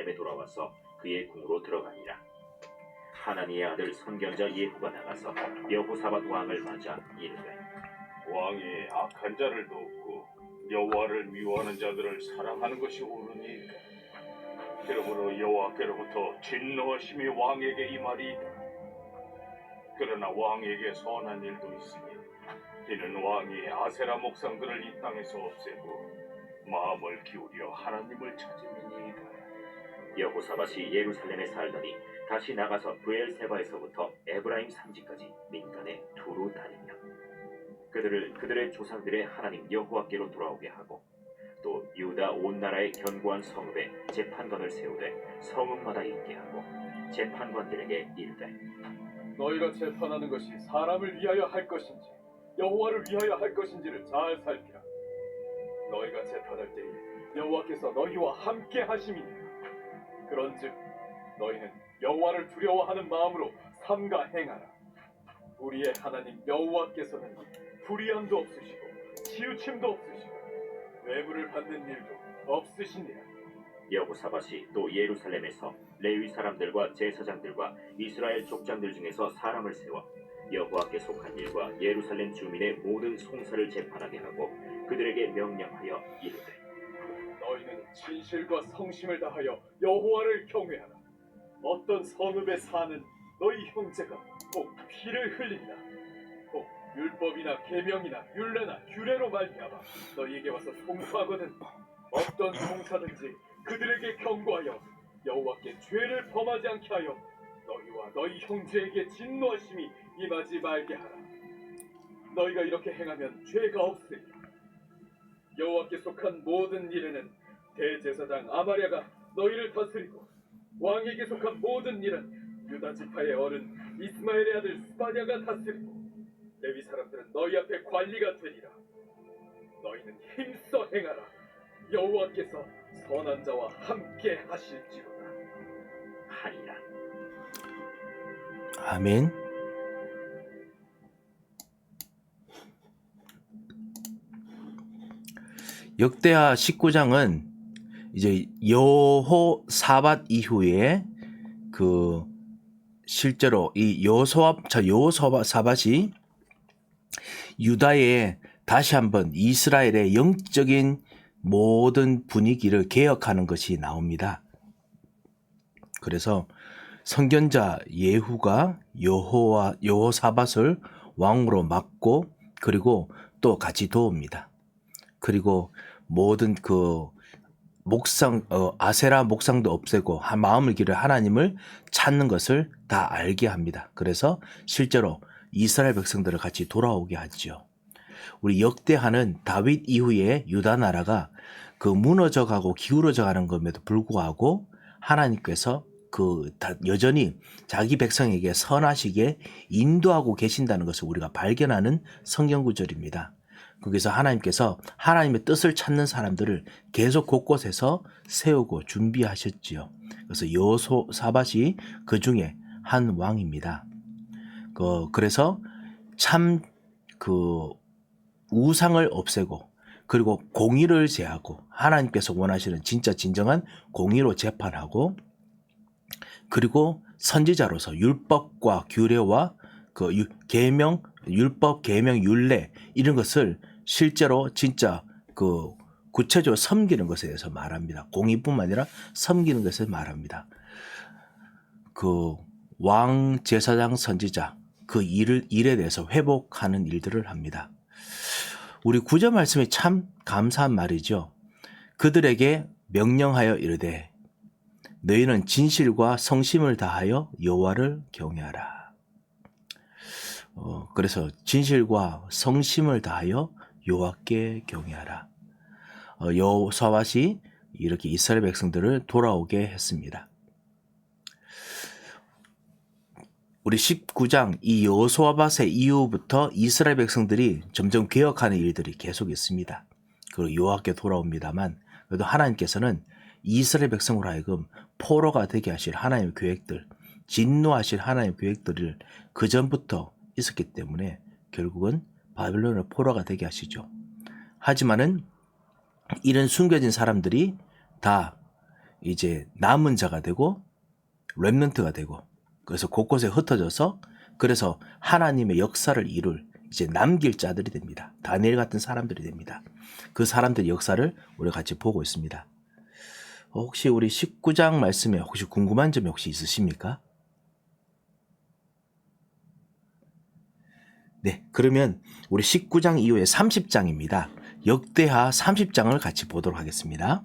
예루살렘에 돌아와서 그의 궁으로 들어가니라. 하나니의 아들 선견자 예후가 나가서 여호사밧 왕을 맞아 이르되, 왕이 악한 자를 돕고 여호와를 미워하는 자들을 사랑하는 것이 옳으니까. 그러므로 여호와께로부터 진노하심이 왕에게 임하리이다. 그러나 왕에게 선한 일도 있으니 이는 왕이 아세라 목상들을 이 땅에서 없애고 마음을 기울여 하나님을 찾음이니이다. 여호사밧이 예루살렘에 살더니 다시 나가서 브엘세바에서부터 에브라임 산지까지 민간에 두루 다니며 그들을 그들의 조상들의 하나님 여호와께로 돌아오게 하고 또 유다 온 나라의 견고한 성읍에 재판관을 세우되 성읍마다 있게 하고 재판관들에게 이르되, 너희가 재판하는 것이 사람을 위하여 할 것인지 여호와를 위하여 할 것인지를 잘 살피라. 너희가 재판할 때에 여호와께서 너희와 함께 하심이니라. 그런즉 너희는 여호와를 두려워하는 마음으로 삼가 행하라. 우리의 하나님 여호와께서는 불의함도 없으시고 치우침도 없으시고 뇌물을 받는 일도 없으시니라. 여호사밧이 또 예루살렘에서 레위 사람들과 제사장들과 이스라엘 족장들 중에서 사람을 세워 여호와께 속한 일과 예루살렘 주민의 모든 송사를 재판하게 하고 그들에게 명령하여 이르되, 너희는 진실과 성심을 다하여 여호와를 경외하라. 어떤 성읍에 사는 너희 형제가 혹 피를 흘린다, 혹 율법이나 계명이나 율례나 규례로 말미암아 너희에게 와서 송사하거든 어떤 송사든지 그들에게 경고하여 여호와께 죄를 범하지 않게 하여 너희와 너희 형제에게 진노하심이 임하지 말게 하라. 너희가 이렇게 행하면 죄가 없으리라. 여호와께 속한 모든 일에는 대제사장 아마랴가 너희를 다스리고 왕에게 속한 모든 일은 유다 지파의 어른 이스마엘의 아들 스바냐가 다스리고 레위 사람들은 너희 앞에 관리가 되리라. 너희는 힘써 행하라. 여호와께서 선한 자와 함께 하실지로다 하니라. 아멘. 역대하 19장은 이제 여호사밧 이후에 그 실제로 이 여호사밧이 유다의 다시 한번 이스라엘의 영적인 모든 분위기를 개혁하는 것이 나옵니다. 그래서 선견자 예후가 여호사밧을 왕으로 맡고 그리고 또 같이 도웁니다. 그리고 모든 그 목상 아세라 목상도 없애고 마음을 기울여 하나님을 찾는 것을 다 알게 합니다. 그래서 실제로 이스라엘 백성들을 같이 돌아오게 하죠. 우리 역대하는 다윗 이후에 유다 나라가 그 무너져 가고 기울어져 가는 것에도 불구하고 하나님께서 여전히 자기 백성에게 선하시게 인도하고 계신다는 것을 우리가 발견하는 성경 구절입니다. 거기서 하나님께서 하나님의 뜻을 찾는 사람들을 계속 곳곳에서 세우고 준비하셨지요. 그래서 여호사밧이 그 중에 한 왕입니다. 그래서 참 우상을 없애고 그리고 공의를 제하고 하나님께서 원하시는 진짜 진정한 공의로 재판하고 그리고 선지자로서 율법과 규례와 계명, 율법, 계명, 율례 이런 것을 실제로 진짜 구체적으로 섬기는 것에 대해서 말합니다. 공의뿐만 아니라 섬기는 것을 말합니다. 왕, 제사장, 선지자 그 일에 대해서 회복하는 일들을 합니다. 우리 구절 말씀이 참 감사한 말이죠. 그들에게 명령하여 이르되 너희는 진실과 성심을 다하여 여호와를 경외하라. 그래서 진실과 성심을 다하여 여호와께 경외하라. 여호사밧이 이렇게 이스라엘 백성들을 돌아오게 했습니다. 우리 19장 이 여호사밧의 이후부터 이스라엘 백성들이 점점 개혁하는 일들이 계속 있습니다. 그리고 여호와께 돌아옵니다만 그래도 하나님께서는 이스라엘 백성으로 하여금 포로가 되게 하실 하나님의 계획들, 진노하실 하나님의 계획들을 그 전부터 있었기 때문에 결국은 바벨론의 포로가 되게 하시죠. 하지만은 이런 숨겨진 사람들이 다 이제 남은 자가 되고 렘넌트가 되고 그래서 곳곳에 흩어져서 그래서 하나님의 역사를 이룰 이제 남길 자들이 됩니다. 다니엘 같은 사람들이 됩니다. 그 사람들의 역사를 우리가 같이 보고 있습니다. 혹시 우리 19장 말씀에 혹시 궁금한 점이 혹시 있으십니까? 네, 그러면 우리 19장 이후에 30장입니다. 역대하 30장을 같이 보도록 하겠습니다.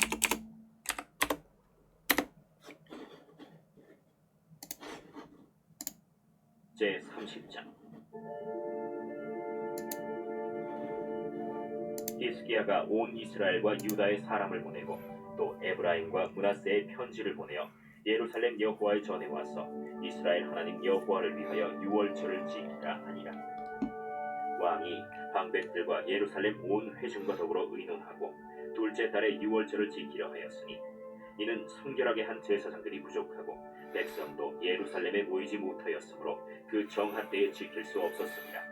제 30장. 히스기야가 온 이스라엘과 유다의 사람을 보내고 또 에브라임과 므낫세의 편지를 보내어 예루살렘 여호와의 전에 와서 이스라엘 하나님 여호와를 위하여 유월절을 지키라 하니라. 왕이 방백들과 예루살렘 온 회중과 더불어 의논하고 둘째 달에 유월절을 지키려 하였으니 이는 성결하게 한 제사장들이 부족하고 백성도 예루살렘에 모이지 못하였으므로 그 정한 때에 지킬 수 없었습니다.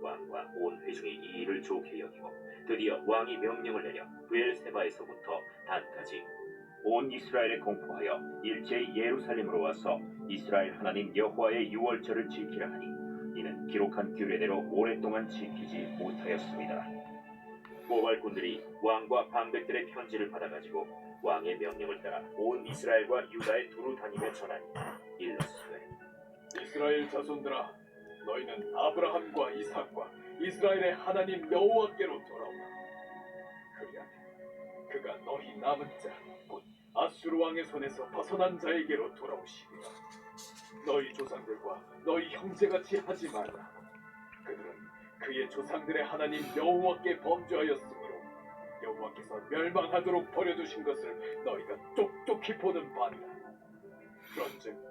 왕과 온 회중이 이 일을 좋게 여기고 드디어 왕이 명령을 내려 브엘세바에서부터 단까지 온 이스라엘에 공포하여 일제히 예루살렘으로 와서 이스라엘 하나님 여호와의 유월절을 지키라 하니 이는 기록한 규례대로 오랫동안 지키지 못하였습니다. 모발꾼들이 왕과 방백들의 편지를 받아가지고 왕의 명령을 따라 온 이스라엘과 유다에 두루 다니며 전하니 일러스되 이스라엘 자손들아, 너희는 아브라함과 이삭과 이스라엘의 하나님 여호와께로 돌아오라. 그리하면 그가 너희 남은 자, 곧 아수르 왕의 손에서 벗어난 자에게로 돌아오시리라. 너희 조상들과 너희 형제같이 하지 말라. 그들은 그의 조상들의 하나님 여호와께 범죄하였으므로 여호와께서 멸망하도록 버려두신 것을 너희가 똑똑히 보는 바니라. 그런즉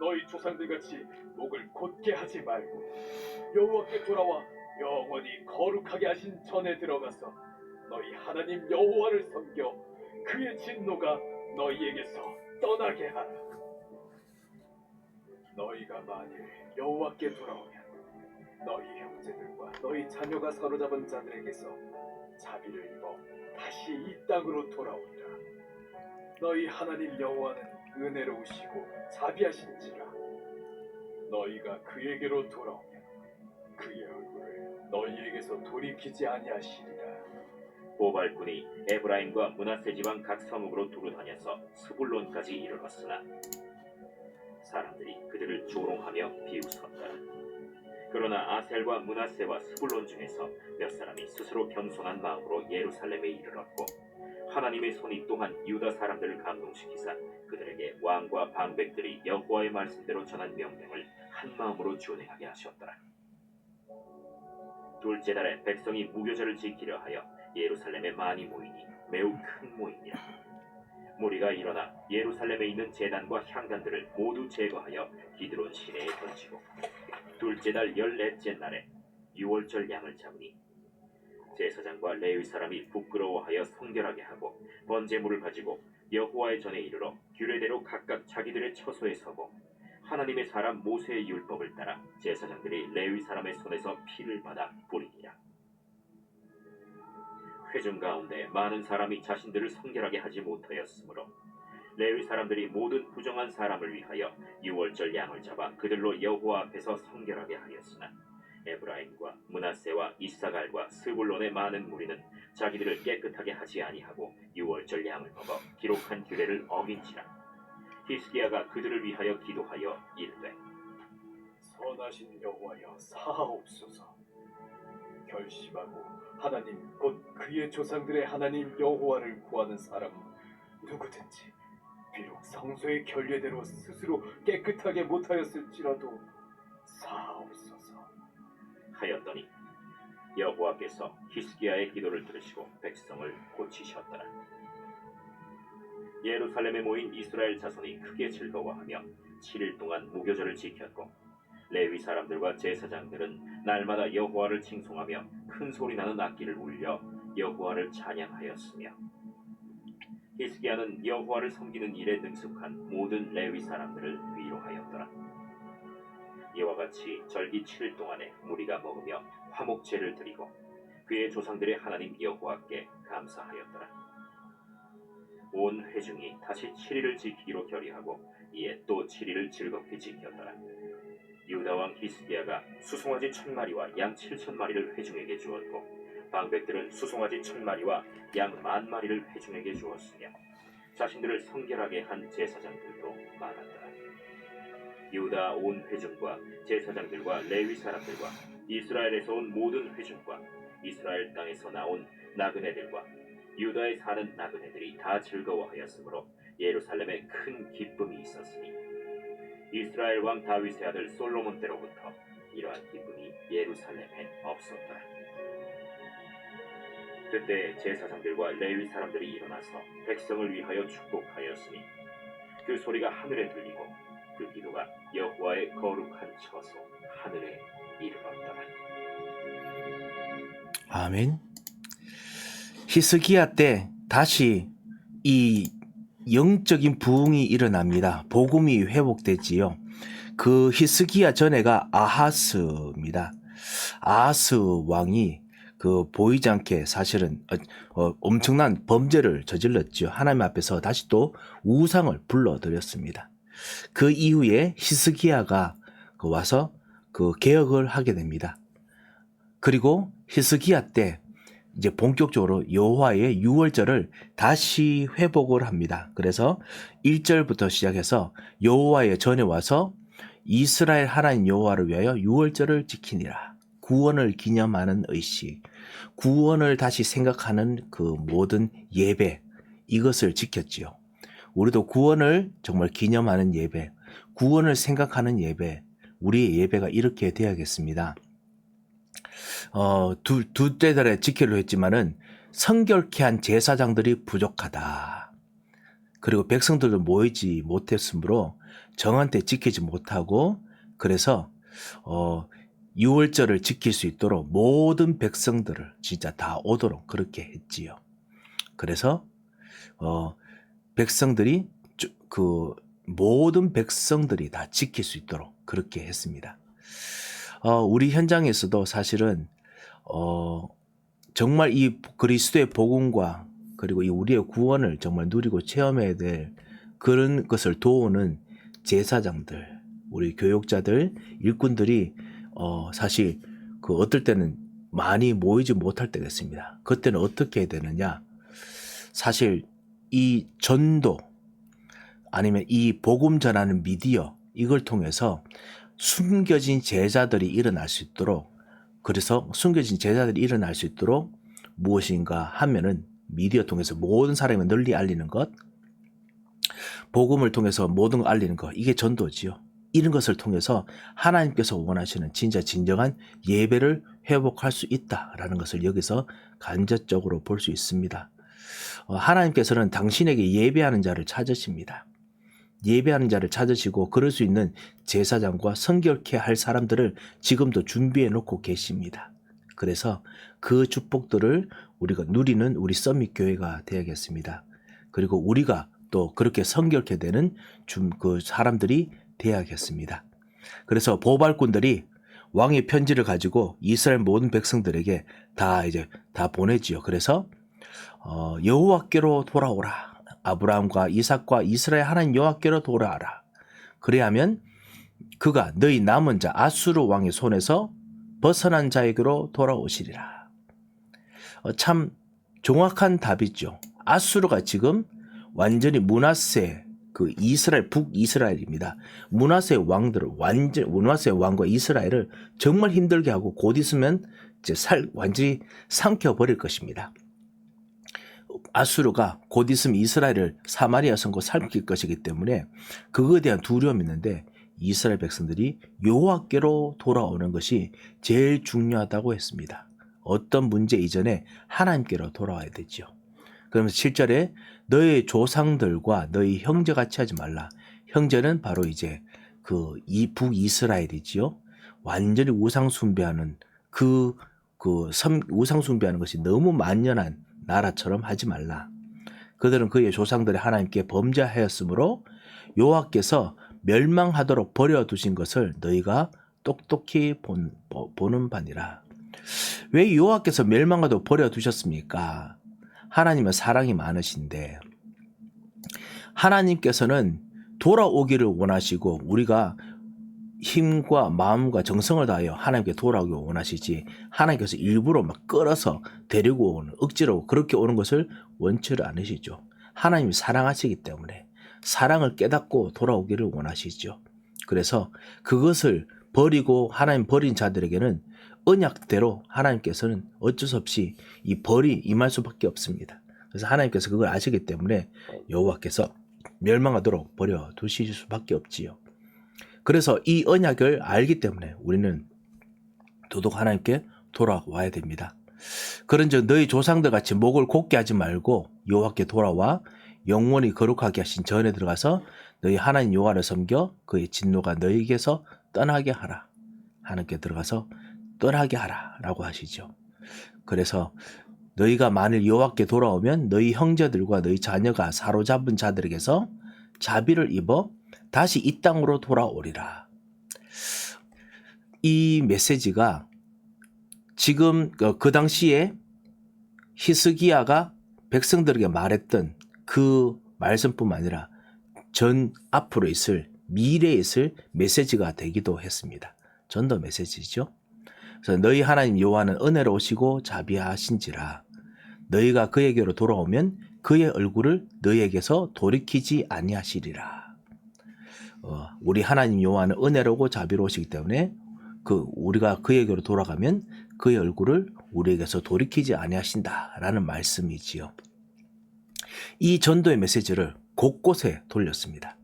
너희 조상들같이 목을 곧게 하지 말고 여호와께 돌아와 영원히 거룩하게 하신 전에 들어가서 너희 하나님 여호와를 섬겨 그의 진노가 너희에게서 떠나게 하라. 너희가 만일 여호와께 돌아오면 너희 형제들과 너희 자녀가 사로잡은 자들에게서 자비를 입어 다시 이 땅으로 돌아오리라. 너희 하나님 여호와는 은혜로우시고 자비하신지라. 너희가 그에게로 돌아오면 그의 얼굴을 너희에게서 돌이키지 아니하시리라. 모발꾼이 에브라임과 므낫세 지방 각 성읍으로 두루 다녀서 스불론까지 이르렀으나 사람들이 그들을 조롱하며 비웃었다. 그러나 아셀과 므낫세와 스불론 중에서 몇 사람이 스스로 겸손한 마음으로 예루살렘에 이르렀고 하나님의 손이 또한 유다 사람들을 감동시키사 그들에게 왕과 방백들이 여호와의 말씀대로 전한 명령을 한 마음으로 준행하게 하셨더라. 둘째 달에 백성이 무교절을 지키려 하여 예루살렘에 많이 모이니 매우 큰 모임이라. 무리가 일어나 예루살렘에 있는 제단과 향단들을 모두 제거하여 기드론 시내에 던지고 둘째 달 14째 날에 유월절 양을 잡으니 제사장과 레위 사람이 부끄러워하여 성결하게 하고 번제물을 가지고 여호와의 전에 이르러 규례대로 각각 자기들의 처소에 서고 하나님의 사람 모세의 율법을 따라 제사장들이 레위 사람의 손에서 피를 받아 뿌리니라. 회중 가운데 많은 사람이 자신들을 성결하게 하지 못하였으므로 레위 사람들이 모든 부정한 사람을 위하여 유월절 양을 잡아 그들로 여호와 앞에서 성결하게 하였으나 에브라임과 므낫세와 이사갈과 스불론의 많은 무리는 자기들을 깨끗하게 하지 아니하고 유월절 양을 먹어 기록한 규례를 어긴지라. 히스기야가 그들을 위하여 기도하여 이르되 선하신 여호와여 사하옵소서. 결심하고 하나님 곧 그의 조상들의 하나님 여호와를 구하는 사람은 누구든지 비록 성소의 결례대로 스스로 깨끗하게 못하였을지라도 사하옵소서 하였더니 여호와께서 히스기야의 기도를 들으시고 백성을 고치셨더라. 예루살렘에 모인 이스라엘 자손이 크게 즐거워하며 7일 동안 무교절을 지켰고 레위 사람들과 제사장들은 날마다 여호와를 칭송하며 큰 소리 나는 악기를 울려 여호와를 찬양하였으며 히스기야는 여호와를 섬기는 일에 능숙한 모든 레위 사람들을 위로하였더라. 이와 같이 절기 7일 동안에 무리가 먹으며 화목제를 드리고 그의 조상들의 하나님 여호와께 감사하였더라. 온 회중이 다시 7일을 지키기로 결의하고 이에 또 7일을 즐겁게 지켰더라. 유다 왕 히스기야가 수송아지 1000마리와 양 7000마리를 회중에게 주었고 방백들은 수송아지 1000마리와 양 10,000마리를 회중에게 주었으며 자신들을 성결하게 한 제사장들도 많았더라. 유다 온 회중과 제사장들과 레위 사람들과 이스라엘에서 온 모든 회중과 이스라엘 땅에서 나온 나그네들과 유다에 사는 나그네들이 다 즐거워하였으므로 예루살렘에 큰 기쁨이 있었으니 이스라엘 왕 다윗의 아들 솔로몬 때로부터 이러한 기쁨이 예루살렘에 없었더라. 그때 제사장들과 레위 사람들이 일어나서 백성을 위하여 축복하였으니 그 소리가 하늘에 들리고 그 기도가 여호와의 거룩한 처소 하늘에 이르렀더라. 아멘. 히스기야 때 다시 이 영적인 부흥이 일어납니다. 복음이 회복되지요. 그 히스기야 전에가 아하스입니다. 아하스 왕이 그 보이지 않게 사실은 엄청난 범죄를 저질렀죠. 하나님 앞에서 다시 또 우상을 불러들였습니다. 그 이후에 히스기야가 와서 그 개혁을 하게 됩니다. 그리고 히스기야 때 이제 본격적으로 여호와의 유월절을 다시 회복을 합니다. 그래서 1절부터 시작해서 여호와의 전에 와서 이스라엘 하나님 여호와를 위하여 유월절을 지키니라. 구원을 기념하는 의식, 구원을 다시 생각하는 그 모든 예배, 이것을 지켰지요. 우리도 구원을 정말 기념하는 예배, 구원을 생각하는 예배, 우리의 예배가 이렇게 되어야겠습니다. 두 때들에 지키려 했지만은 성결케 한 제사장들이 부족하다. 그리고 백성들도 모이지 못했으므로 정한 때 지키지 못하고, 그래서 6월절을 지킬 수 있도록 모든 백성들을 진짜 다 오도록 그렇게 했지요. 그래서 백성들이 그 모든 백성들이 다 지킬 수 있도록 그렇게 했습니다. 우리 현장에서도 사실은 정말 이 그리스도의 복음과 그리고 이 우리의 구원을 정말 누리고 체험해야 될 그런 것을 도우는 제사장들, 우리 교육자들, 일꾼들이 사실 그 어떨 때는 많이 모이지 못할 때가 있습니다. 그때는 어떻게 해야 되느냐? 사실 이 전도 아니면 이 복음 전하는 미디어, 이걸 통해서 숨겨진 제자들이 일어날 수 있도록, 그래서 숨겨진 제자들이 일어날 수 있도록 무엇인가 하면은 미디어 통해서 모든 사람이 널리 알리는 것, 복음을 통해서 모든 걸 알리는 것, 이게 전도지요. 이런 것을 통해서 하나님께서 원하시는 진짜 진정한 예배를 회복할 수 있다라는 것을 여기서 간접적으로 볼 수 있습니다. 하나님께서는 당신에게 예배하는 자를 찾으십니다. 예배하는 자를 찾으시고 그럴 수 있는 제사장과 성결케 할 사람들을 지금도 준비해 놓고 계십니다. 그래서 그 축복들을 우리가 누리는 우리 서밋 교회가 되어야겠습니다. 그리고 우리가 또 그렇게 성결케 되는 그 사람들이 되어야겠습니다. 그래서 보발꾼들이 왕의 편지를 가지고 이스라엘 모든 백성들에게 다 보내지요. 그래서 여호와께로 돌아오라. 아브라함과 이삭과 이스라엘 하나님 여호와께로 돌아와라. 그래야면 그가 너희 남은 자 아수르 왕의 손에서 벗어난 자에게로 돌아오시리라. 참 정확한 답이죠. 아수르가 지금 완전히 므낫세, 그 이스라엘 북이스라엘입니다. 므낫세 왕과 이스라엘을 정말 힘들게 하고 곧 있으면 이제 완전히 삼켜버릴 것입니다. 아수르가 곧 있으면 이스라엘을 사마리아 성과 삼킬 것이기 때문에 그거에 대한 두려움이 있는데 이스라엘 백성들이 여호와께로 돌아오는 것이 제일 중요하다고 했습니다. 어떤 문제 이전에 하나님께로 돌아와야 되죠. 그러면서 7절에 너의 조상들과 너희 형제같이 하지 말라. 형제는 바로 이제 이 북이스라엘이지요. 완전히 우상 숭배하는 우상 숭배하는 것이 너무 만연한 나라처럼 하지 말라. 그들은 그의 조상들의 하나님께 범죄하였으므로 여호와께서 멸망하도록 버려두신 것을 너희가 똑똑히 보는 바니라. 왜 여호와께서 멸망하도록 버려두셨습니까? 하나님은 사랑이 많으신데 하나님께서는 돌아오기를 원하시고 우리가 힘과 마음과 정성을 다하여 하나님께 돌아오기 원하시지 하나님께서 일부러 막 끌어서 데리고 오는 억지로 그렇게 오는 것을 원치를 않으시죠. 하나님이 사랑하시기 때문에 사랑을 깨닫고 돌아오기를 원하시죠. 그래서 그것을 버리고 하나님 버린 자들에게는 언약대로 하나님께서는 어쩔 수 없이 이 벌이 임할 수밖에 없습니다. 그래서 하나님께서 그걸 아시기 때문에 여호와께서 멸망하도록 버려 두실 수밖에 없지요. 그래서 이 언약을 알기 때문에 우리는 더더욱 하나님께 돌아와야 됩니다. 그런즉 너희 조상들 같이 목을 곧게 하지 말고 여호와께 돌아와 영원히 거룩하게 하신 전에 들어가서 너희 하나님 여호와를 섬겨 그의 진노가 너희에게서 떠나게 하라. 하나님께 들어가서 떠나게 하라 라고 하시죠. 그래서 너희가 만일 여호와께 돌아오면 너희 형제들과 너희 자녀가 사로잡은 자들에게서 자비를 입어 다시 이 땅으로 돌아오리라. 이 메시지가 지금 그 당시에 히스기야가 백성들에게 말했던 그 말씀뿐만 아니라 전 앞으로 있을 미래에 있을 메시지가 되기도 했습니다. 전도 메시지죠. 그래서 너희 하나님 여호와는 은혜로우시고 자비하신지라 너희가 그에게로 돌아오면 그의 얼굴을 너희에게서 돌이키지 아니하시리라. 우리 하나님 여호와는 은혜로우고 자비로우시기 때문에 우리가 그에게로 돌아가면 그의 얼굴을 우리에게서 돌이키지 아니하신다라는 말씀이지요. 이 전도의 메시지를 곳곳에 돌렸습니다.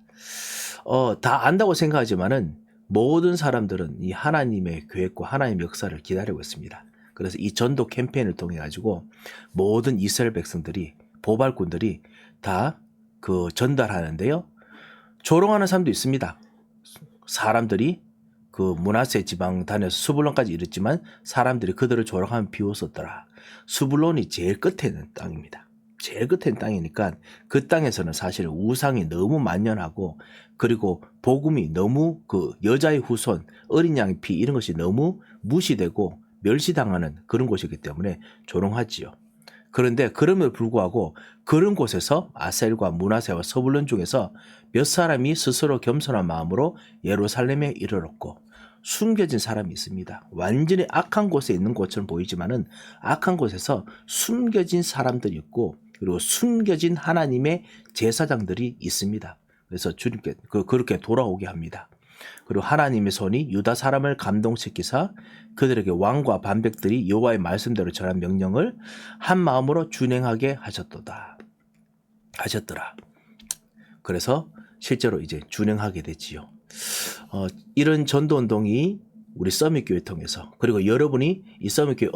다 안다고 생각하지만은 모든 사람들은 이 하나님의 계획과 하나님의 역사를 기다리고 있습니다. 그래서 이 전도 캠페인을 통해 가지고 모든 이스라엘 백성들이 보발꾼들이 다 그 전달하는데요. 조롱하는 사람도 있습니다. 사람들이 그 므낫세 지방 다녀서 스불론까지 이르지만 사람들이 그들을 조롱하면 비웃었더라. 스불론이 제일 끝에 있는 땅입니다. 제일 끝에 있는 땅이니까 그 땅에서는 사실 우상이 너무 만연하고 그리고 복음이 너무 그 여자의 후손, 어린 양의 피 이런 것이 너무 무시되고 멸시당하는 그런 곳이기 때문에 조롱하지요. 그런데 그럼에도 불구하고 그런 곳에서 아셀과 므낫세와 스불론 중에서 몇 사람이 스스로 겸손한 마음으로 예루살렘에 이르렀고 숨겨진 사람이 있습니다. 완전히 악한 곳에 있는 것처럼 보이지만은 악한 곳에서 숨겨진 사람들이 있고 그리고 숨겨진 하나님의 제사장들이 있습니다. 그래서 주님께 그렇게 돌아오게 합니다. 그리고 하나님의 손이 유다 사람을 감동시키사 그들에게 왕과 반백들이 여호와의 말씀대로 전한 명령을 한 마음으로 준행하게 하셨더라. 그래서 실제로 이제 준행하게 됐지요. 이런 전도운동이 우리 서밋교회 통해서 그리고 여러분이 이 서밋교회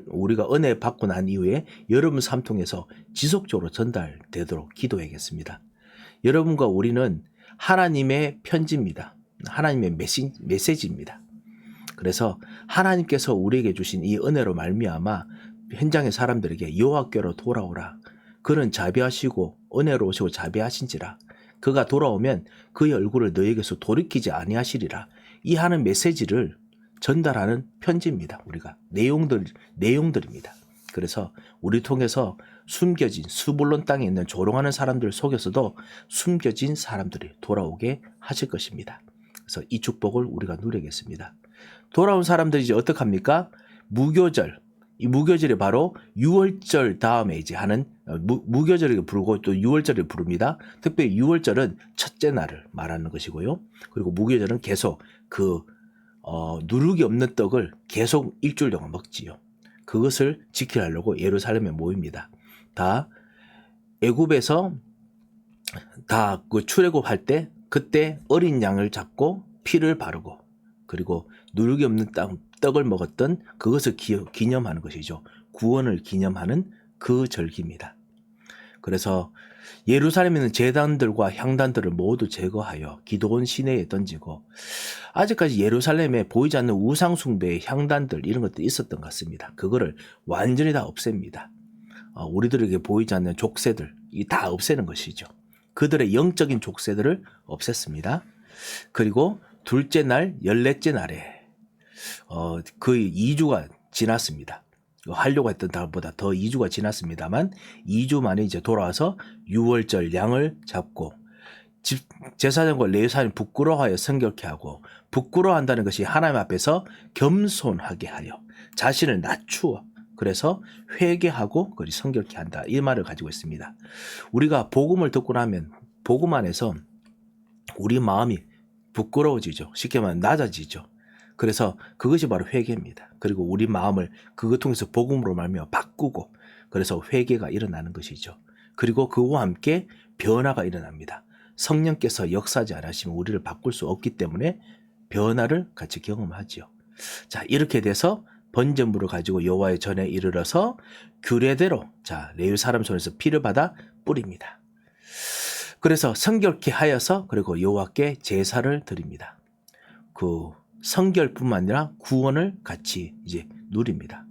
우리가 은혜 받고 난 이후에 여러분 삶 통해서 지속적으로 전달되도록 기도하겠습니다. 여러분과 우리는 하나님의 편지입니다. 하나님의 메시지입니다. 그래서 하나님께서 우리에게 주신 이 은혜로 말미암아 현장의 사람들에게 여호와께로 돌아오라. 그는 자비하시고 은혜로우시고 자비하신지라. 그가 돌아오면 그의 얼굴을 너에게서 돌이키지 아니하시리라. 이 하는 메시지를 전달하는 편지입니다. 우리가 내용들입니다. 그래서 우리 통해서 숨겨진 스불론 땅에 있는 조롱하는 사람들 속에서도 숨겨진 사람들이 돌아오게 하실 것입니다. 그래서 이 축복을 우리가 누리겠습니다. 돌아온 사람들이 이제 어떡합니까? 무교절. 이 무교절이 바로 6월절 다음에 이제 하는 무교절을 부르고 또 6월절을 부릅니다. 특별히 6월절은 첫째 날을 말하는 것이고요. 그리고 무교절은 계속 누룩이 없는 떡을 계속 일주일 동안 먹지요. 그것을 지키려고 예루살렘에 모입니다. 다 애굽에서 다 그 출애굽할 때 그때 어린 양을 잡고 피를 바르고 그리고 누룩이 없는 떡을 먹었던 그것을 기념하는 것이죠. 구원을 기념하는 그 절기입니다. 그래서 예루살렘에 있는 제단들과 향단들을 모두 제거하여 기드온 시내에 던지고 아직까지 예루살렘에 보이지 않는 우상숭배의 향단들 이런 것들이 있었던 것 같습니다. 그거를 완전히 다 없앱니다. 우리들에게 보이지 않는 족쇄들 다 없애는 것이죠. 그들의 영적인 족쇄들을 없앴습니다. 그리고 둘째 날, 14째 날에 그 2주가 지났습니다. 하려고 했던 달보다 더 2주가 지났습니다만 2주 만에 이제 돌아와서 유월절 양을 잡고 제사장과 레위사람이 부끄러워하여 성결케 하고, 부끄러워한다는 것이 하나님 앞에서 겸손하게 하여 자신을 낮추어 그래서 회개하고 그리 성결케 한다, 이 말을 가지고 있습니다. 우리가 복음을 듣고 나면 복음 안에서 우리 마음이 부끄러워지죠. 쉽게 말하면 낮아지죠. 그래서 그것이 바로 회개입니다. 그리고 우리 마음을 그것 통해서 복음으로 말미암아 바꾸고, 그래서 회개가 일어나는 것이죠. 그리고 그와 함께 변화가 일어납니다. 성령께서 역사하지 않으시면 우리를 바꿀 수 없기 때문에 변화를 같이 경험하죠. 자, 이렇게 돼서 번제물을 가지고 여호와의 전에 이르러서 규례대로 레위 사람 손에서 피를 받아 뿌립니다. 그래서 성결케 하여서 그리고 여호와께 제사를 드립니다. 그 성결뿐만 아니라 구원을 같이 이제 누립니다.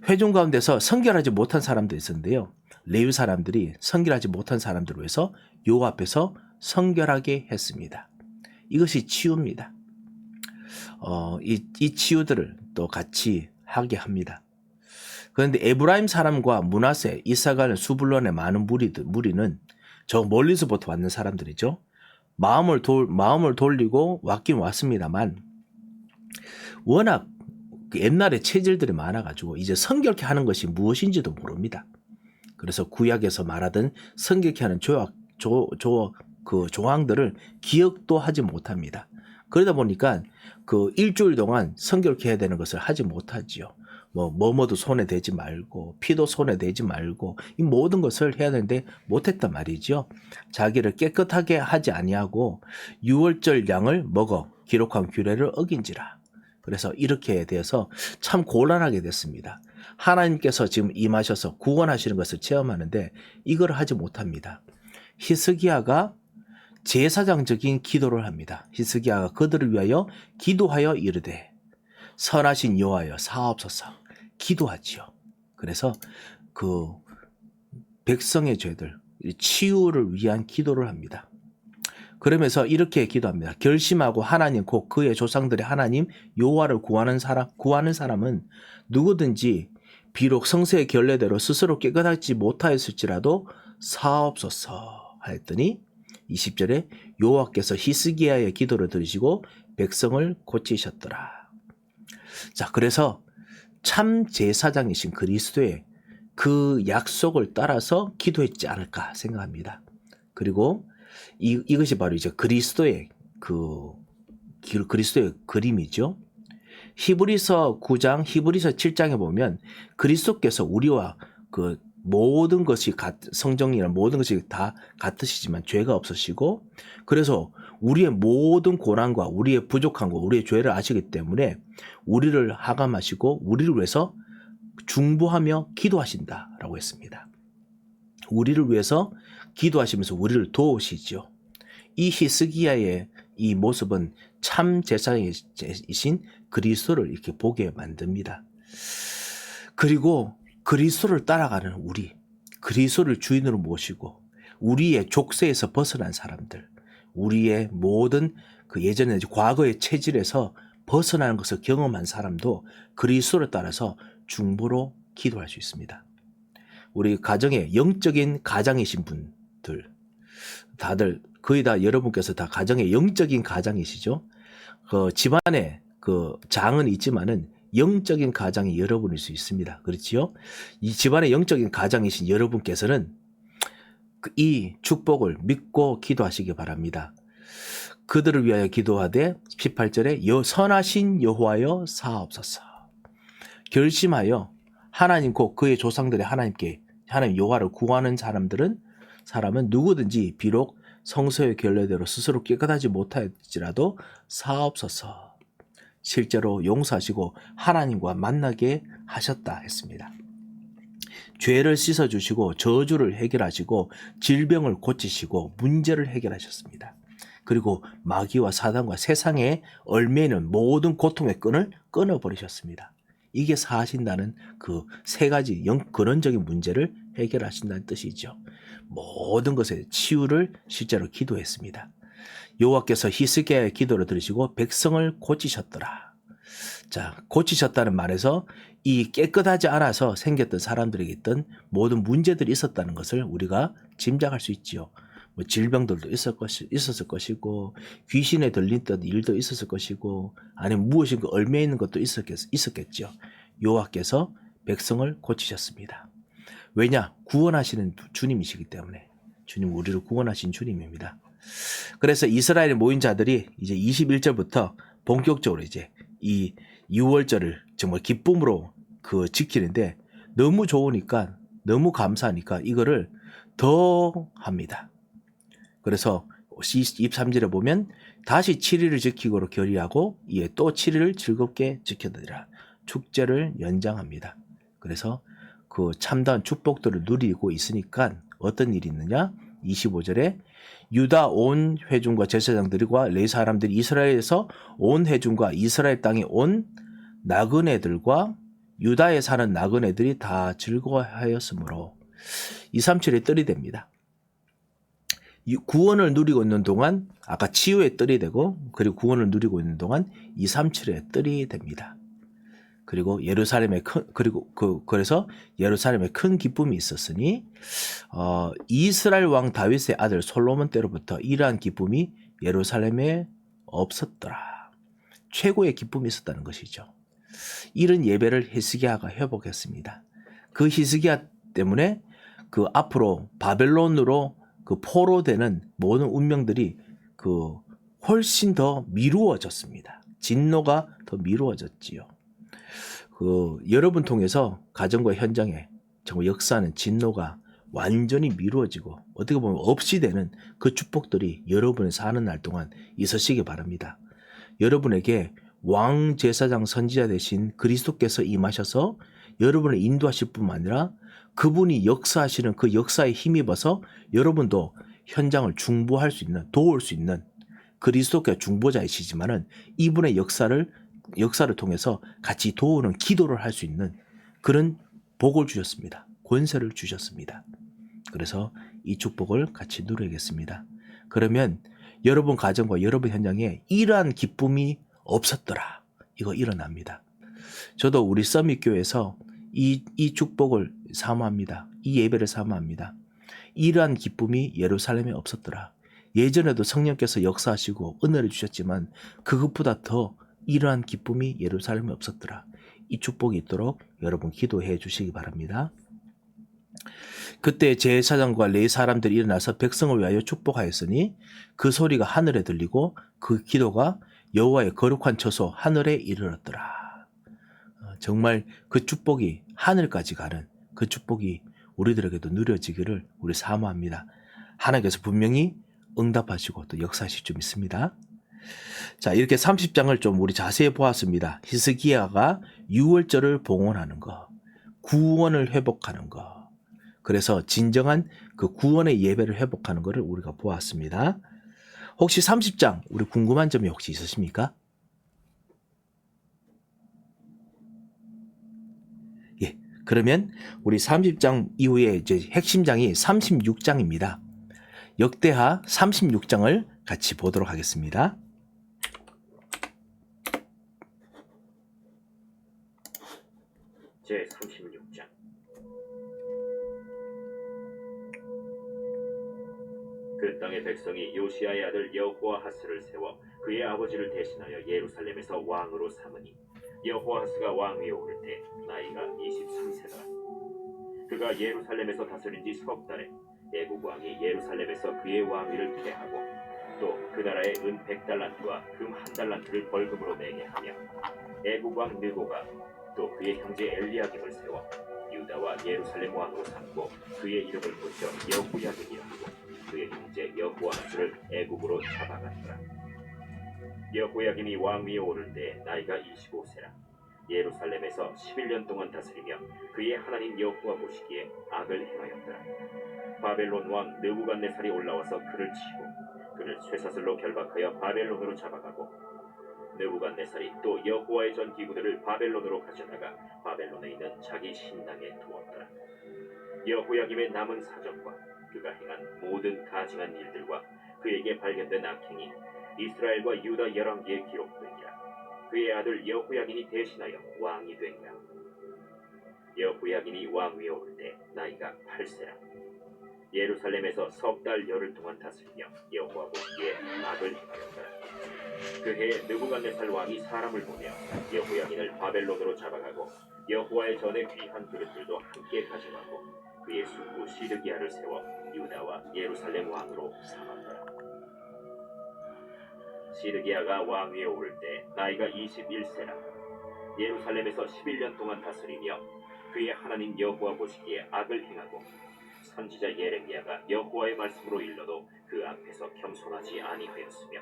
회중 가운데서 성결하지 못한 사람도 있었는데요. 레위 사람들이 성결하지 못한 사람들을 위해서 여호와 앞에서 성결하게 했습니다. 이것이 치유입니다. 이 치유들을 또 같이 하게 합니다. 그런데 에브라임 사람과 므낫세, 이사갈, 수불론의 많은 무리는 저 멀리서부터 왔는 사람들이죠. 마음을 돌리고 왔긴 왔습니다만 워낙 옛날에 체질들이 많아가지고 이제 성결케 하는 것이 무엇인지도 모릅니다. 그래서 구약에서 말하던 성결케 하는 조항들을 기억도 하지 못합니다. 그러다 보니까 그 일주일 동안 성결케 해야 되는 것을 하지 못하지요. 뭐뭐도 손에 대지 말고 피도 손에 대지 말고 이 모든 것을 해야 되는데 못했단 말이죠. 자기를 깨끗하게 하지 아니하고 유월절 양을 먹어 기록한 규례를 어긴지라. 그래서 이렇게 돼서 참 곤란하게 됐습니다. 하나님께서 지금 임하셔서 구원하시는 것을 체험하는데 이걸 하지 못합니다. 히스기야가 제사장적인 기도를 합니다. 히스기야가 그들을 위하여 기도하여 이르되 선하신 여호와여 사옵소서 기도하지요. 그래서 그 백성의 죄들 치유를 위한 기도를 합니다. 그러면서 이렇게 기도합니다. 결심하고 하나님 곧 그의 조상들의 하나님 여호와를 구하는 사람은 누구든지 비록 성세의 결례대로 스스로 깨끗하지 못하였을지라도 사옵소서 하였더니 20절에 여호와께서 히스기야의 기도를 들으시고 백성을 고치셨더라. 자, 그래서 참 제사장이신 그리스도의 그 약속을 따라서 기도했지 않을까 생각합니다. 그리고 이것이 바로 이제 그리스도의 그리스도의 그림이죠. 히브리서 9장, 히브리서 7장에 보면 그리스도께서 우리와 그 모든 것이 성정이나 모든 것이 다 같으시지만 죄가 없으시고, 그래서 우리의 모든 고난과 우리의 부족함과 우리의 죄를 아시기 때문에 우리를 하감하시고 우리를 위해서 중보하며 기도하신다라고 했습니다. 우리를 위해서 기도하시면서 우리를 도우시죠. 이 히스기야의 이 모습은 참 제사장이신 그리스도를 이렇게 보게 만듭니다. 그리고 그리스도를 따라가는 우리, 그리스도를 주인으로 모시고 우리의 족쇄에서 벗어난 사람들, 우리의 모든 그 예전에 과거의 체질에서 벗어나는 것을 경험한 사람도 그리스도를 따라서 중보로 기도할 수 있습니다. 우리 가정의 영적인 가장이신 분들, 다들 거의 다 여러분께서 다 가정의 영적인 가장이시죠. 그 집안에 그 장은 있지만은 영적인 가장이 여러분일 수 있습니다. 그렇지요? 이 집안의 영적인 가장이신 여러분께서는 이 축복을 믿고 기도하시기 바랍니다. 그들을 위하여 기도하되 18절에 선하신 여호와여 사옵소서. 결심하여 하나님 곧 그의 조상들의 하나님 여호와를 구하는 사람은 누구든지 비록 성서의 결례대로 스스로 깨끗하지 못할지라도 사옵소서. 실제로 용서하시고 하나님과 만나게 하셨다 했습니다. 죄를 씻어주시고 저주를 해결하시고 질병을 고치시고 문제를 해결하셨습니다. 그리고 마귀와 사단과 세상에 얽매이는 모든 고통의 끈을 끊어버리셨습니다. 이게 사하신다는 그 세 가지 근원적인 문제를 해결하신다는 뜻이죠. 모든 것의 치유를 실제로 기도했습니다. 여호와께서 히스기야의 기도를 들으시고 백성을 고치셨더라. 자, 고치셨다는 말에서 이 깨끗하지 않아서 생겼던 사람들에게 있던 모든 문제들이 있었다는 것을 우리가 짐작할 수 있지요. 뭐 질병들도 있었을 것이고, 귀신에 들린던 일도 있었을 것이고, 아니면 무엇인가 얽매여 있는 것도 있었겠죠. 여호와께서 백성을 고치셨습니다. 왜냐? 구원하시는 주님이시기 때문에. 주님, 우리를 구원하신 주님입니다. 그래서 이스라엘에 모인 자들이 이제 21절부터 본격적으로 이제 이 6월절을 정말 기쁨으로 지키는데, 너무 좋으니까, 너무 감사하니까 이거를 더 합니다. 그래서 23절에 보면 다시 7일을 지키고로 결의하고 이에 또 7일을 즐겁게 지켜드리라. 축제를 연장합니다. 그래서 그 참다운 축복들을 누리고 있으니까 어떤 일이 있느냐? 25절에 유다 온 회중과 제사장들과 레위 사람들이 이스라엘에서 온 회중과 이스라엘 땅에 온 나그네들과 유다에 사는 나그네들이 다 즐거워하였으므로 237의 뜰이 됩니다. 구원을 누리고 있는 동안 아까 치유의 뜰이 되고, 그리고 구원을 누리고 있는 동안 237의 뜰이 됩니다. 그리고 그래서 예루살렘에 큰 기쁨이 있었으니 이스라엘 왕 다윗의 아들 솔로몬 때로부터 이러한 기쁨이 예루살렘에 없었더라. 최고의 기쁨이 있었다는 것이죠. 이런 예배를 히스기야가 회복했습니다. 그 히스기야 때문에 그 앞으로 바벨론으로 포로되는 모든 운명들이 훨씬 더 미루어졌습니다. 진노가 더 미루어졌지요. 여러분 통해서 가정과 현장에 정말 역사하는 진노가 완전히 미루어지고 어떻게 보면 없이 되는 그 축복들이 여러분이 사는 날 동안 있으시기 바랍니다. 여러분에게 왕 제사장 선지자 되신 그리스도께서 임하셔서 여러분을 인도하실 뿐만 아니라 그분이 역사하시는 그 역사에 힘입어서 여러분도 현장을 중보할 수 있는, 도울 수 있는, 그리스도께서 중보자이시지만은 이분의 역사를 통해서 같이 도우는 기도를 할 수 있는 그런 복을 주셨습니다. 권세를 주셨습니다. 그래서 이 축복을 같이 누려야겠습니다. 그러면 여러분 가정과 여러분 현장에 이러한 기쁨이 없었더라. 이거 일어납니다. 저도 우리 서밋교회에서 이 축복을 사모합니다. 이 예배를 사모합니다. 이러한 기쁨이 예루살렘에 없었더라. 예전에도 성령께서 역사하시고 은혜를 주셨지만 그것보다 더 이러한 기쁨이 예루살렘에 없었더라. 이 축복이 있도록 여러분 기도해 주시기 바랍니다. 그때 제사장과 레위 사람들이 일어나서 백성을 위하여 축복하였으니 그 소리가 하늘에 들리고 그 기도가 여호와의 거룩한 처소 하늘에 이르렀더라. 정말 그 축복이 하늘까지 가는 그 축복이 우리들에게도 누려지기를 우리 사모합니다. 하나님께서 분명히 응답하시고 또 역사하실 줄 믿습니다. 자, 이렇게 30장을 좀 우리 자세히 보았습니다. 히스기야가 6월절을 봉헌하는 거, 구원을 회복하는 거, 그래서 진정한 그 구원의 예배를 회복하는 것을 우리가 보았습니다. 혹시 30장 우리 궁금한 점이 혹시 있으십니까? 예, 그러면 우리 30장 이후에 이제 핵심장이 36장입니다. 역대하 36장을 같이 보도록 하겠습니다. 제 36장. 그 땅의 백성이 요시아의 아들 여호아하스를 세워 그의 아버지를 대신하여 예루살렘에서 왕으로 삼으니 여호아하스가 왕위에 오를 때 나이가 23세더라. 그가 예루살렘에서 다스린 지 석 달에 애국 왕이 예루살렘에서 그의 왕위를 폐하고 또 그 나라의 은 100달란트와 금 1달란트를 벌금으로 내게 하며 애국 왕 느고가 또 그의 형제 엘리야김을 세워 유다와 예루살렘 왕으로 삼고 그의 이름을 붙여 여호야김이라 하고 그의 형제 여호아하스를 애국으로 잡아갔더라. 여호야김이 왕위에 오를 때 나이가 25세라. 예루살렘에서 11년 동안 다스리며 그의 하나님 여호와 보시기에 악을 행하였더라. 바벨론 왕 느부갓네살이 올라와서 그를 치고 그를 쇠사슬로 결박하여 바벨론으로 잡아가고 느부갓네살이 또 여호와의 전 기구들을 바벨론으로 가져다가 바벨론에 있는 자기 신당에 두었더라. 여호야김의 남은 사적과 그가 행한 모든 가증한 일들과 그에게 발견된 악행이 이스라엘과 유다 열왕기에 기록되니라. 그의 아들 여호야긴이 대신하여 왕이 되니라. 여호야긴이 왕위에 오를 때 나이가 8세라. 예루살렘에서 석 달 열흘 동안 다스리며 여호와 보시기에 악을 행하였더라. 그해 느부갓네살 왕이 사람을 보내어 여호야긴을 바벨론으로 잡아가고 여호와의 전에 귀한 그릇들도 함께 가져가고 그의 숙부 시드기야를 세워 유다와 예루살렘 왕으로 삼았더라. 시드기야가 왕위에 오를 때 나이가 21세라. 예루살렘에서 11년 동안 다스리며 그의 하나님 여호와 보시기에 악을 행하고 선지자 예레미야가 여호와의 말씀으로 일러도 그 앞에서 겸손하지 아니하였으며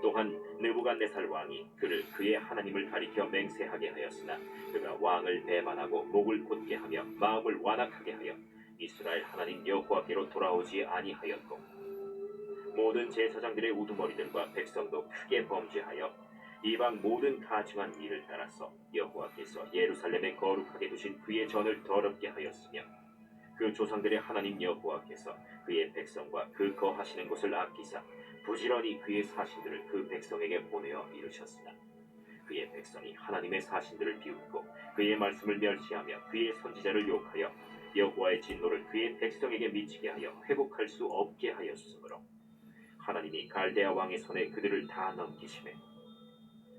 또한 느부갓네살 왕이 그를 그의 하나님을 가리켜 맹세하게 하였으나 그가 왕을 배반하고 목을 곧게 하며 마음을 완악하게 하여 이스라엘 하나님 여호와께로 돌아오지 아니하였고 모든 제사장들의 우두머리들과 백성도 크게 범죄하여 이방 모든 가증한 일을 따라서 여호와께서 예루살렘에 거룩하게 두신 그의 전을 더럽게 하였으며 그 조상들의 하나님 여호와께서 그의 백성과 그 거하시는 곳을 아끼사 부지런히 그의 사신들을 그 백성에게 보내어 이루셨으나 그의 백성이 하나님의 사신들을 비웃고 그의 말씀을 멸시하며 그의 선지자를 욕하여 여호와의 진노를 그의 백성에게 미치게 하여 회복할 수 없게 하였으므로 하나님이 갈대아 왕의 손에 그들을 다 넘기시매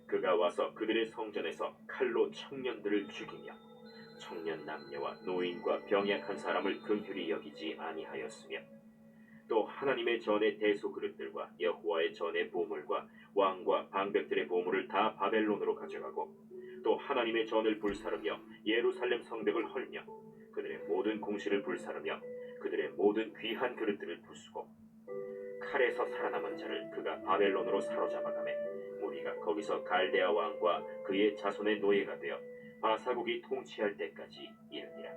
그가 와서 그들의 성전에서 칼로 청년들을 죽이며 청년 남녀와 노인과 병약한 사람을 긍휼히 여기지 아니하였으며 또 하나님의 전의 대소 그릇들과 여호와의 전의 보물과 왕과 방백들의 보물을 다 바벨론으로 가져가고 또 하나님의 전을 불사르며 예루살렘 성벽을 헐며 그들의 모든 공실을 불사르며 그들의 모든 귀한 그릇들을 부수고 칼에서 살아남은 자를 그가 바벨론으로 사로잡아가매 무리가 거기서 갈대아 왕과 그의 자손의 노예가 되어 바사국이 통치할 때까지 이르니라.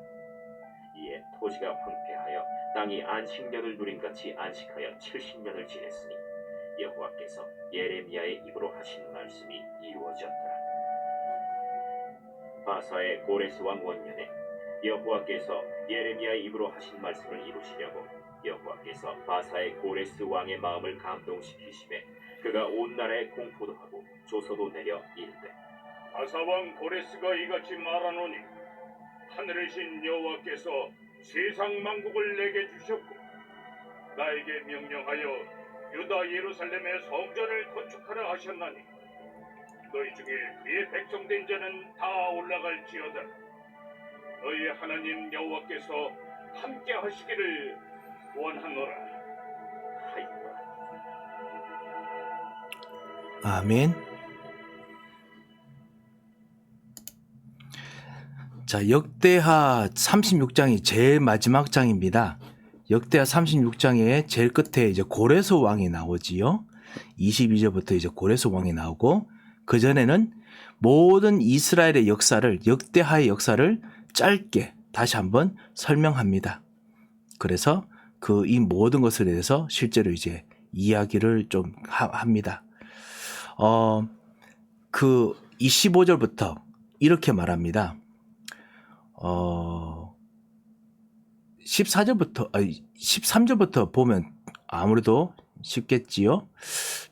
이에 토지가 황폐하여 땅이 안식년을 누림같이 안식하여 70년을 지냈으니 여호와께서 예레미야의 입으로 하신 말씀이 이루어졌더라. 바사의 고레스 왕 원년에 여호와께서 예레미야의 입으로 하신 말씀을 이루시려고 여호와께서 바사의 고레스 왕의 마음을 감동시키시매 그가 온 나라에 공포도 하고 조서도 내려 이르되 바사왕 고레스가 이같이 말하노니 하늘의 신 여호와께서 세상 만국을 내게 주셨고 나에게 명령하여 유다 예루살렘의 성전을 건축하라 하셨나니 너희 중에 그의 백성된 자는 다 올라갈지어다. 너희 하나님 여호와께서 함께 하시기를 원하노라. 하였노라. 아멘. 자, 역대하 36장이 제일 마지막 장입니다. 역대하 36장의 제일 끝에 이제 고레스 왕이 나오지요. 22절부터 이제 고레스 왕이 나오고 그 전에는 모든 이스라엘의 역사를 역대하의 역사를 짧게 다시 한번 설명합니다. 그래서 이 모든 것에 대해서 실제로 이제 이야기를 좀 합니다. 그 25절부터 이렇게 말합니다. 13절부터 보면 아무래도 쉽겠지요.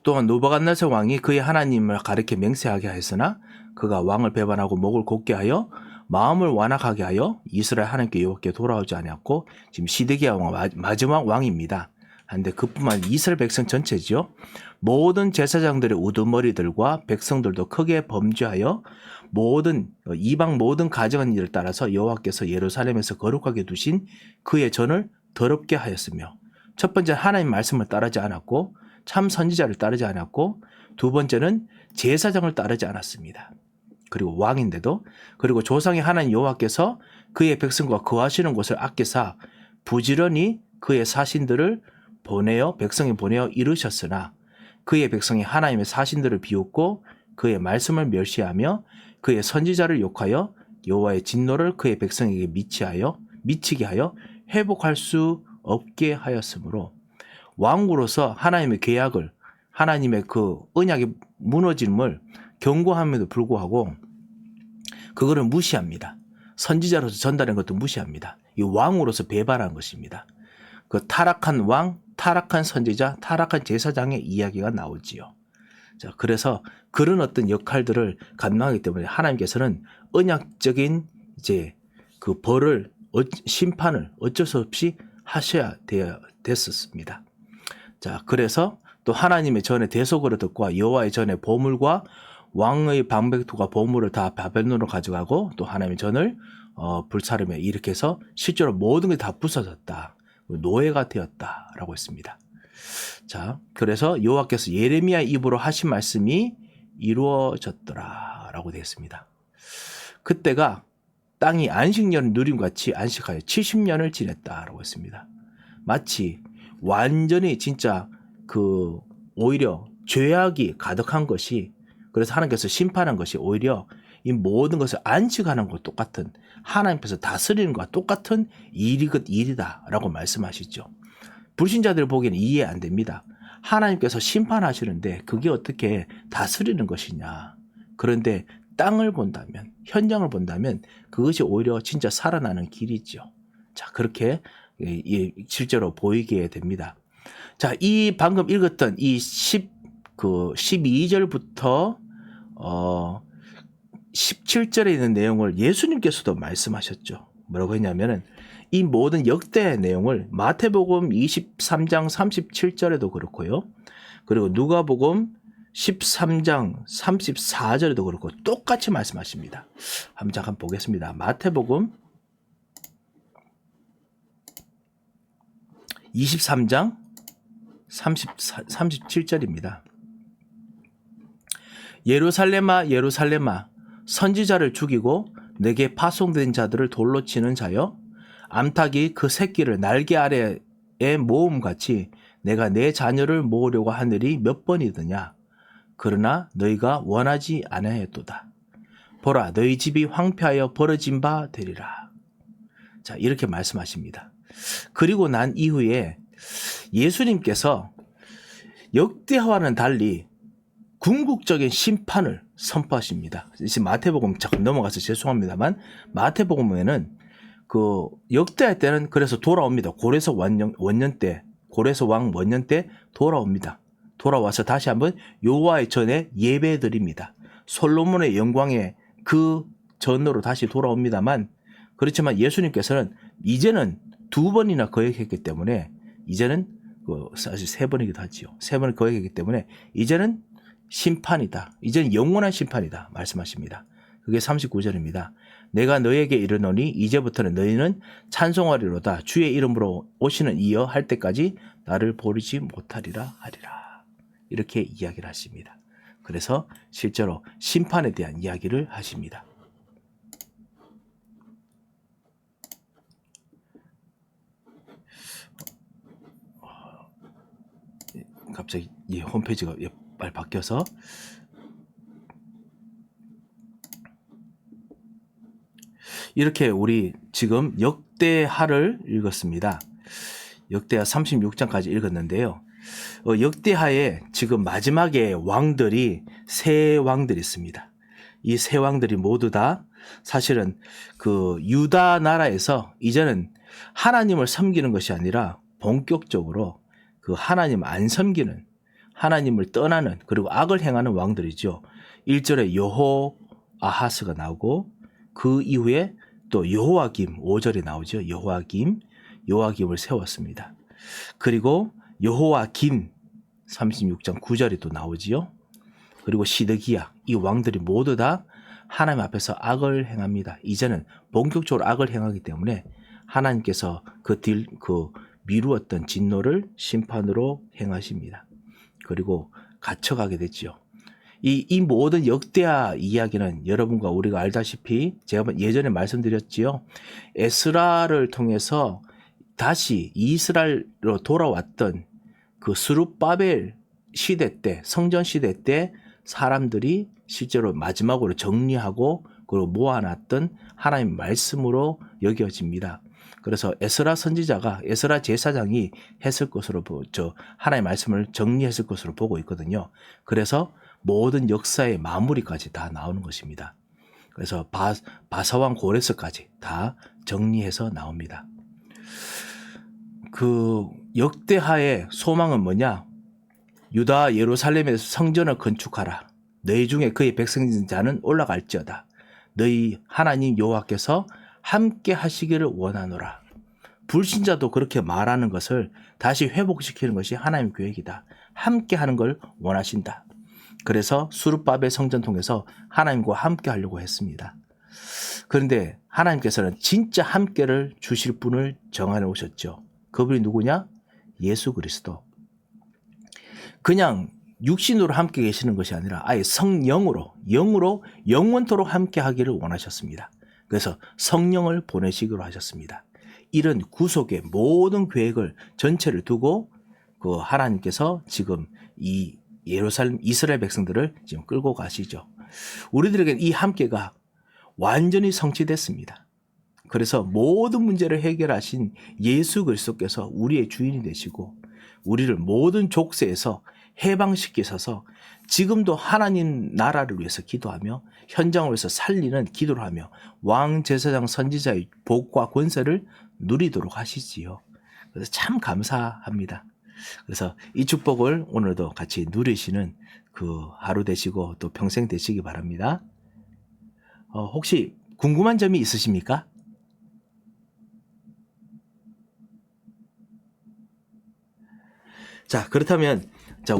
또한 느부갓네살 왕이 그의 하나님을 가리켜 맹세하게 하였으나 그가 왕을 배반하고 목을 곧게 하여 마음을 완악하게 하여 이스라엘 하나님께 여호와께 돌아오지 아니었고 지금 시드기야 왕 마지막 왕입니다. 한데 그뿐만 아니라 이스라엘 백성 전체지요. 모든 제사장들의 우두머리들과 백성들도 크게 범죄하여 모든 이방 모든 가증한 일을 따라서 여호와께서 예루살렘에서 거룩하게 두신 그의 전을 더럽게 하였으며 첫 번째 하나님 말씀을 따르지 않았고 참 선지자를 따르지 않았고 두 번째는 제사장을 따르지 않았습니다. 그리고 왕인데도 그리고 조상의 하나님 여호와께서 그의 백성과 거하시는 곳을 아끼사 부지런히 그의 사신들을 백성에 보내어 이루셨으나 그의 백성이 하나님의 사신들을 비웃고 그의 말씀을 멸시하며 그의 선지자를 욕하여 여호와의 진노를 그의 백성에게 미치게 하여 회복할 수 없게 하였으므로 왕으로서 하나님의 계약을 하나님의 그 언약이 무너짐을 경고함에도 불구하고 그거를 무시합니다. 선지자로서 전달한 것도 무시합니다. 이 왕으로서 배반한 것입니다. 그 타락한 왕, 타락한 선지자, 타락한 제사장의 이야기가 나오지요. 자, 그래서 그런 어떤 역할들을 감당하기 때문에 하나님께서는 언약적인 이제 그 벌을 심판을 어쩔 수 없이 하셔야 됐었습니다. 자, 그래서 또 하나님의 전에 대속으로 듣고 여호와의 전에 보물과 왕의 방백토가 보물을 다 바벨론으로 가져가고 또 하나님의 전을 불사르며 이렇게 해서 실제로 모든 게 다 부서졌다. 노예가 되었다라고 했습니다. 자, 그래서 여호와께서 예레미야 입으로 하신 말씀이 이루어졌더라라고 되어 있습니다. 그때가 땅이 안식년을 누림 같이 안식하여 70년을 지냈다라고 했습니다. 마치 완전히 진짜 그 오히려 죄악이 가득한 것이, 그래서 하나님께서 심판한 것이 오히려 이 모든 것을 안식하는 것과 똑같은, 하나님께서 다스리는 것과 똑같은 일이다라고 말씀하시죠. 불신자들 보기에는 이해 안 됩니다. 하나님께서 심판하시는데 그게 어떻게 다스리는 것이냐. 그런데 땅을 본다면, 현장을 본다면 그것이 오히려 진짜 살아나는 길이죠. 자, 그렇게 실제로 보이게 됩니다. 자, 이 방금 읽었던 이 12절부터 17절에 있는 내용을 예수님께서도 말씀하셨죠. 뭐라고 했냐면은 이 모든 역대의 내용을 마태복음 23장 37절에도 그렇고요. 그리고 누가복음 13장 34절에도 그렇고 똑같이 말씀하십니다. 한번 잠깐 보겠습니다. 마태복음 23장 37절입니다. 예루살렘아 예루살렘아 선지자를 죽이고 내게 파송된 자들을 돌로 치는 자여, 암탉이 그 새끼를 날개 아래에 모음같이 내가 내 자녀를 모으려고 하늘이 몇 번이더냐. 그러나 너희가 원하지 아니하였도다. 보라, 너희 집이 황폐하여 버려진 바 되리라. 자, 이렇게 말씀하십니다. 그리고 난 이후에 예수님께서 역대와는 달리 궁극적인 심판을 선포하십니다. 이제 마태복음 잠깐 넘어가서 죄송합니다만, 마태복음에는 그 역대할 때는 그래서 돌아옵니다. 고레서 원년 때, 고레서 왕 원년 때 돌아옵니다. 돌아와서 다시 한번 여호와의 전에 예배드립니다. 솔로몬의 영광의 그 전으로 다시 돌아옵니다만, 그렇지만 예수님께서는 이제는 2번이나 거역했기 때문에, 이제는 사실 3번이기도 하지요. 3번을 거역했기 때문에 이제는 심판이다. 이제는 영원한 심판이다 말씀하십니다. 그게 39절입니다. 내가 너에게 이르노니 이제부터는 너희는 찬송하리로다. 주의 이름으로 오시는 이여 할 때까지 나를 버리지 못하리라 하리라. 이렇게 이야기를 하십니다. 그래서 실제로 심판에 대한 이야기를 하십니다. 갑자기 이 홈페이지가 빨리 바뀌어서 이렇게 우리 지금 역대하를 읽었습니다. 역대하 36장까지 읽었는데요. 역대하에 지금 마지막에 왕들이 세 왕들이 있습니다. 이 세 왕들이 모두 다 사실은 그 유다 나라에서 이제는 하나님을 섬기는 것이 아니라 본격적으로 그 하나님 안 섬기는, 하나님을 떠나는, 그리고 악을 행하는 왕들이죠. 1절에 여호아하스가 나오고 그 이후에 또 여호야김 5절에 나오죠. 여호야김을 세웠습니다. 그리고 여호야김 36장 9절에 또 나오지요. 그리고 시드기야, 이 왕들이 모두 다 하나님 앞에서 악을 행합니다. 이제는 본격적으로 악을 행하기 때문에 하나님께서 그 미루었던 진노를 심판으로 행하십니다. 그리고 갇혀가게 됐죠. 이 모든 역대하 이야기는 여러분과 우리가 알다시피 제가 예전에 말씀드렸지요. 에스라를 통해서 다시 이스라엘로 돌아왔던 그 스룹바벨 시대 때, 성전 시대 때 사람들이 실제로 마지막으로 정리하고 그리고 모아놨던 하나님 말씀으로 여겨집니다. 그래서 에스라 선지자가, 에스라 제사장이 했을 것으로 하나님의 말씀을 정리했을 것으로 보고 있거든요. 그래서 모든 역사의 마무리까지 다 나오는 것입니다. 그래서 바사왕 고레스까지 다 정리해서 나옵니다. 그 역대하의 소망은 뭐냐? 유다 예루살렘에서 성전을 건축하라. 너희 중에 그의 백성인 자는 올라갈지어다. 너희 하나님 여호와께서 함께 하시기를 원하노라. 불신자도 그렇게 말하는 것을 다시 회복시키는 것이 하나님 계획이다. 함께 하는 걸 원하신다. 그래서 수르바벨 성전 통해서 하나님과 함께 하려고 했습니다. 그런데 하나님께서는 진짜 함께를 주실 분을 정해 오셨죠. 그분이 누구냐? 예수 그리스도. 그냥 육신으로 함께 계시는 것이 아니라 아예 성령으로, 영으로 영원토록 함께 하기를 원하셨습니다. 그래서 성령을 보내시기로 하셨습니다. 이런 구속의 모든 계획을 전체를 두고 그 하나님께서 지금 이 예루살렘 이스라엘 백성들을 지금 끌고 가시죠. 우리들에게는 이 함께가 완전히 성취됐습니다. 그래서 모든 문제를 해결하신 예수 그리스도께서 우리의 주인이 되시고 우리를 모든 족쇄에서 해방시키셔서 지금도 하나님 나라를 위해서 기도하며 현장을 위해서 살리는 기도를 하며 왕 제사장 선지자의 복과 권세를 누리도록 하시지요. 그래서 참 감사합니다. 그래서 이 축복을 오늘도 같이 누리시는 그 하루 되시고 또 평생 되시기 바랍니다. 혹시 궁금한 점이 있으십니까? 자, 그렇다면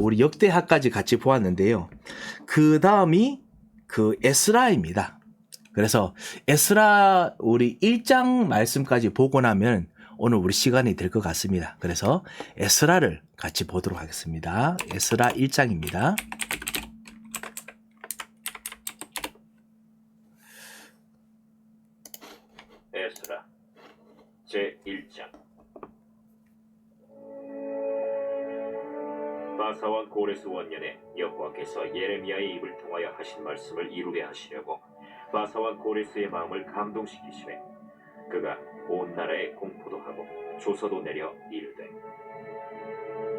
우리 역대하까지 같이 보았는데요. 그 다음이 그 에스라입니다. 그래서 에스라 우리 1장 말씀까지 보고 나면 오늘 우리 시간이 될 것 같습니다. 그래서 에스라를 같이 보도록 하겠습니다. 에스라 1장입니다. 에스라 제1장. 바사왕 고레스 원년에 여호와께서 예레미야의 입을 통하여 하신 말씀을 이루게 하시려고 바사왕 고레스의 마음을 감동시키시매 그가 온 나라에 공포도 하고 조서도 내려 이르되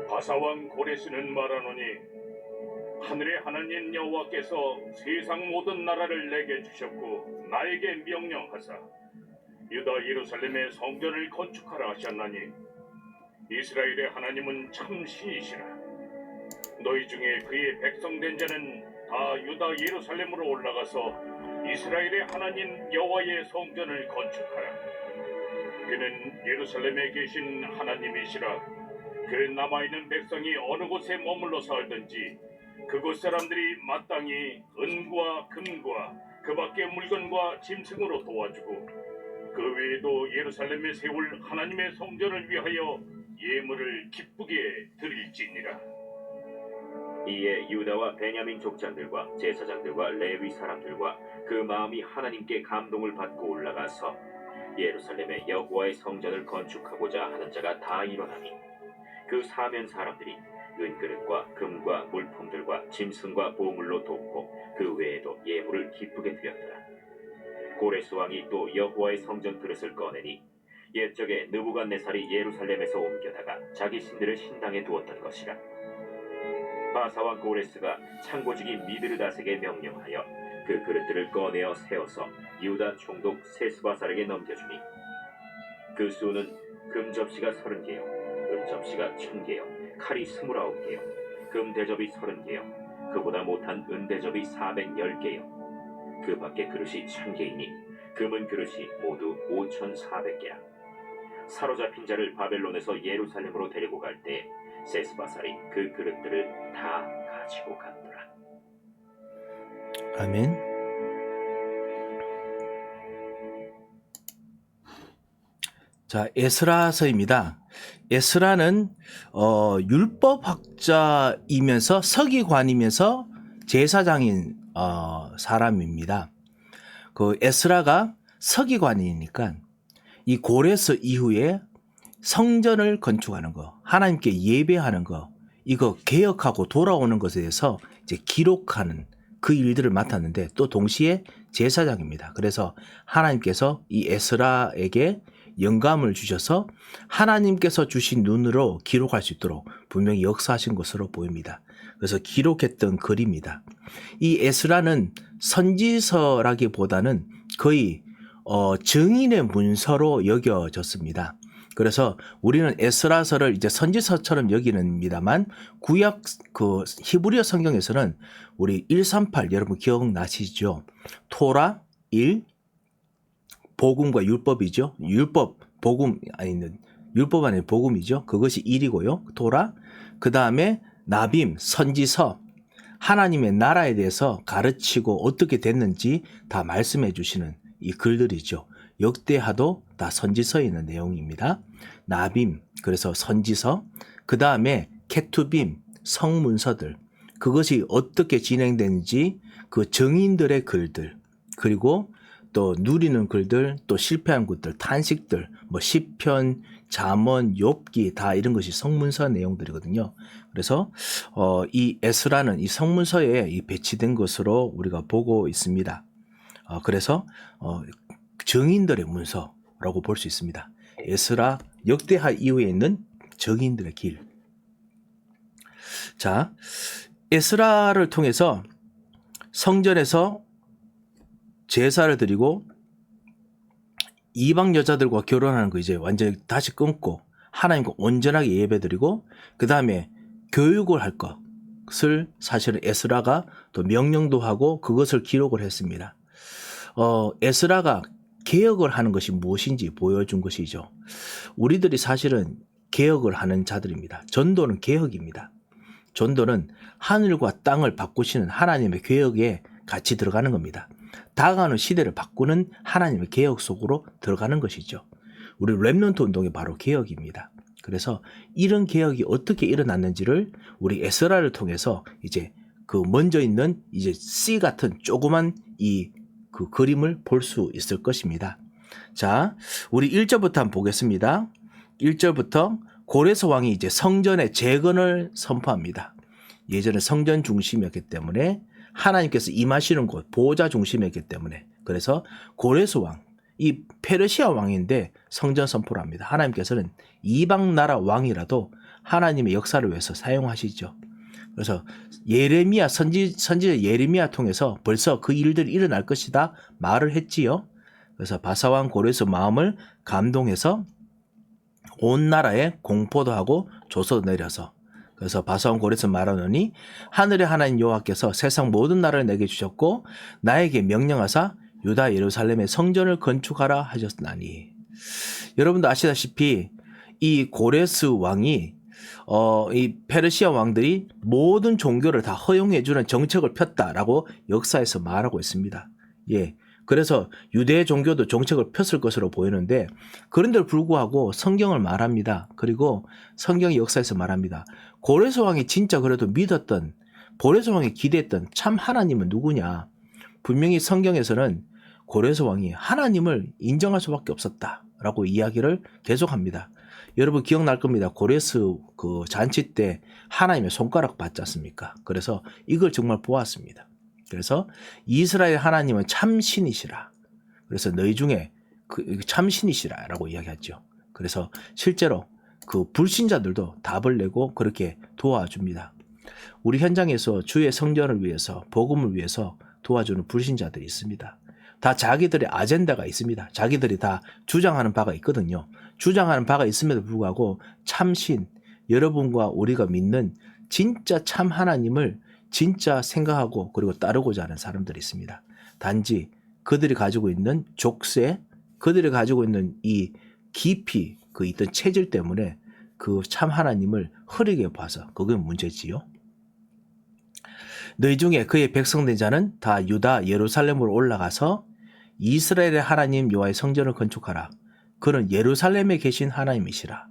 바사왕 고레스는 말하노니 하늘의 하나님 여호와께서 세상 모든 나라를 내게 주셨고 나에게 명령하사 유다 예루살렘의 성전을 건축하라 하셨나니 이스라엘의 하나님은 참 신이시라. 너희 중에 그의 백성된 자는 다 유다 예루살렘으로 올라가서 이스라엘의 하나님 여호와의 성전을 건축하라. 그는 예루살렘에 계신 하나님이시라. 그 남아있는 백성이 어느 곳에 머물러 살든지 그곳 사람들이 마땅히 은과 금과 그 밖의 물건과 짐승으로 도와주고 그 외에도 예루살렘에 세울 하나님의 성전을 위하여 예물을 기쁘게 드릴지니라. 이에 유다와 베냐민 족장들과 제사장들과 레위 사람들과 그 마음이 하나님께 감동을 받고 올라가서 예루살렘에 여호와의 성전을 건축하고자 하는 자가 다 일어나니 그 사면 사람들이 은그릇과 금과 물품들과 짐승과 보물로 돕고 그 외에도 예물을 기쁘게 드렸더라. 고레스 왕이 또 여호와의 성전 그릇을 꺼내니 옛적에 느부갓네살이 예루살렘에서 옮겨다가 자기 신들을 신당에 두었던 것이라. 바사왕 고레스가 창고직인 미드르닷에게 명령하여 그 그릇들을 꺼내어 세워서 유다 총독 세스바살에게 넘겨주니 그 수는 금 접시가 30개요 은 접시가 1000개요 칼이 29개요 금 대접이 30개요 그보다 못한 은 대접이 410개요 그 밖에 그릇이 1000개이니 금은 그릇이 모두 5400개라. 사로잡힌 자를 바벨론에서 예루살렘으로 데리고 갈 때 세스바살이 그 그릇들을 다 가지고 갔더라. 아멘. 자, 에스라서입니다. 에스라는 율법학자이면서 서기관이면서 제사장인 사람입니다. 그 에스라가 서기관이니까 이 고레스 이후에 성전을 건축하는 거, 하나님께 예배하는 거, 이거 개혁하고 돌아오는 것에 대해서 이제 기록하는 그 일들을 맡았는데 또 동시에 제사장입니다. 그래서 하나님께서 이 에스라에게 영감을 주셔서 하나님께서 주신 눈으로 기록할 수 있도록 분명히 역사하신 것으로 보입니다. 그래서 기록했던 글입니다. 이 에스라는 선지서라기보다는 거의 증인의 문서로 여겨졌습니다. 그래서 우리는 에스라서를 이제 선지서처럼 여기는입니다만 구약 그 히브리어 성경에서는 우리 138 여러분 기억나시죠? 토라 1 복음과 율법이죠. 율법 복음 아니는 율법 아닌 복음이죠. 그것이 1이고요. 토라 그다음에 나빔 선지서 하나님의 나라에 대해서 가르치고 어떻게 됐는지 다 말씀해 주시는 이 글들이죠. 역대하도 다 선지서에 있는 내용입니다. 나빔 그래서 선지서 그 다음에 케투빔 성문서들 그것이 어떻게 진행되는지 그 증인들의 글들 그리고 또 누리는 글들 또 실패한 것들 탄식들 뭐 시편 잠언 욥기 다 이런 것이 성문서 내용들이거든요. 그래서 이 에스라는 이 성문서에 이 배치된 것으로 우리가 보고 있습니다. 그래서 증인들의 문서라고 볼 수 있습니다. 에스라 역대하 이후에 있는 증인들의 길. 자, 에스라를 통해서 성전에서 제사를 드리고 이방 여자들과 결혼하는 거 이제 완전히 다시 끊고 하나님과 온전하게 예배드리고 그 다음에 교육을 할 것을 사실은 에스라가 또 명령도 하고 그것을 기록을 했습니다. 에스라가 개혁을 하는 것이 무엇인지 보여준 것이죠. 우리들이 사실은 개혁을 하는 자들입니다. 전도는 개혁입니다. 전도는 하늘과 땅을 바꾸시는 하나님의 개혁에 같이 들어가는 겁니다. 다가가는 시대를 바꾸는 하나님의 개혁 속으로 들어가는 것이죠. 우리 렘넌트 운동이 바로 개혁입니다. 그래서 이런 개혁이 어떻게 일어났는지를 우리 에스라를 통해서 이제 그 먼저 있는 이제 C 같은 조그만 이 그 그림을 볼 수 있을 것입니다. 자, 우리 1절부터 한번 보겠습니다. 1절부터 고레스 왕이 이제 성전의 재건을 선포합니다. 예전에 성전 중심이었기 때문에 하나님께서 임하시는 곳 보호자 중심이었기 때문에 그래서 고레스 왕, 이 페르시아 왕인데 성전 선포를 합니다. 하나님께서는 이방 나라 왕이라도 하나님의 역사를 위해서 사용하시죠. 그래서 예레미야 선지자 예레미야 통해서 벌써 그 일들이 일어날 것이다 말을 했지요. 그래서 바사왕 고레스 마음을 감동해서 온 나라에 공포도 하고 조서도 내려서 그래서 바사왕 고레스 말하노니 하늘의 하나님 여호와께서 세상 모든 나라를 내게 주셨고 나에게 명령하사 유다 예루살렘의 성전을 건축하라 하셨나니 여러분도 아시다시피 이 고레스 왕이 이 페르시아 왕들이 모든 종교를 다 허용해주는 정책을 폈다라고 역사에서 말하고 있습니다. 예. 그래서 유대 종교도 정책을 폈을 것으로 보이는데 그런데도 불구하고 성경을 말합니다. 그리고 성경의 역사에서 말합니다. 고레스 왕이 진짜 그래도 믿었던 고레스 왕이 기대했던 참 하나님은 누구냐. 분명히 성경에서는 고레스 왕이 하나님을 인정할 수밖에 없었다라고 이야기를 계속합니다. 여러분 기억날 겁니다. 고레스 그 잔치 때 하나님의 손가락 받지 않습니까? 그래서 이걸 정말 보았습니다. 그래서 이스라엘 하나님은 참신이시라. 그래서 너희 중에 그 참신이시라라고 이야기하죠. 그래서 실제로 그 불신자들도 답을 내고 그렇게 도와줍니다. 우리 현장에서 주의 성전을 위해서 복음을 위해서 도와주는 불신자들이 있습니다. 다 자기들의 아젠다가 있습니다. 자기들이 다 주장하는 바가 있거든요. 주장하는 바가 있음에도 불구하고 참신, 여러분과 우리가 믿는 진짜 참 하나님을 진짜 생각하고 그리고 따르고자 하는 사람들이 있습니다. 단지 그들이 가지고 있는 족쇄, 그들이 가지고 있는 이 깊이 그 있던 체질 때문에 그 참 하나님을 흐리게 봐서 그게 문제지요. 너희 중에 그의 백성된 자는 다 유다 예루살렘으로 올라가서 이스라엘의 하나님 여호와의 성전을 건축하라. 그는 예루살렘에 계신 하나님이시라.